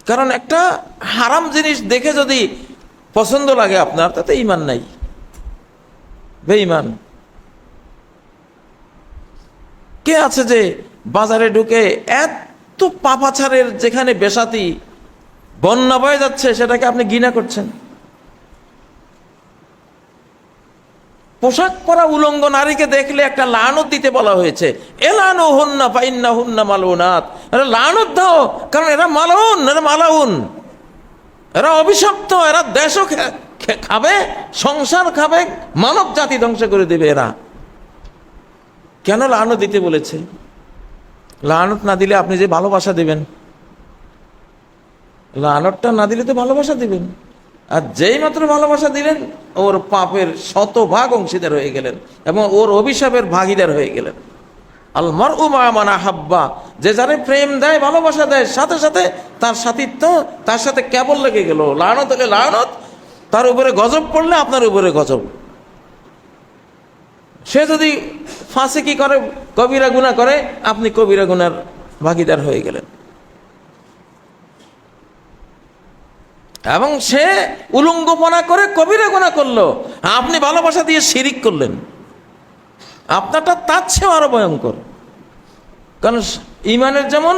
কারণ একটা হারাম জিনিস দেখে যদি পছন্দ লাগে আপনার, তাতে ঈমান নাই, বেঈমান। কে আছে যে বাজারে ঢুকে এত পাপাচারের যেখানে বেশাতি বন্যা বয়ে যাচ্ছে সেটাকে আপনি ঘৃণা করছেন? পোশাক পরা উলঙ্গ নারীকে দেখলে একটা লানত দিতে বলা হয়েছে, এলানো হুন্না ফাইন্না হুন্না মালউনাত, এরা লানত দাও কারণ এরা মালাউন, এরা মালাউন, এরা অভিশপ্ত, এরা দেশও খাবে, সংসার খাবে, মানব জাতি ধ্বংস করে দেবে এরা। কেন লানত দিতে বলেছে? লানত না দিলে আপনি যে ভালোবাসা দিবেন, লানতটা না দিলে তো ভালোবাসা দিবেন, আর যেই মাত্র ভালোবাসা দিলেন ওর পাপের 100 ভাগ অংশীদার হয়ে গেলেন এবং ওর অভিশাপের ভাগীদার হয়ে গেলেন। আল মারউ মা মান আহাব্বা, যে যারে প্রেম দেয়, ভালোবাসা দেয়, সাথে সাথে তার সাথিত্ব তার সাথে কেবল লেগে গেল। লানত হলে লানত, তার উপরে গজব পড়লে আপনার উপরে গজব। সে যদি ফাসিকি করে, কবিরা গুনাহ করে, আপনি কবিরা গুনার ভাগীদার হয়ে গেলেন। এবং সে উলঙ্গপনা করে কবিরা গুনাহ করলো, আপনি ভালোবাসা দিয়ে শিরিক করলেন, আপনারটা তার চেয়েও আরো ভয়ঙ্কর। কারণ ঈমানের যেমন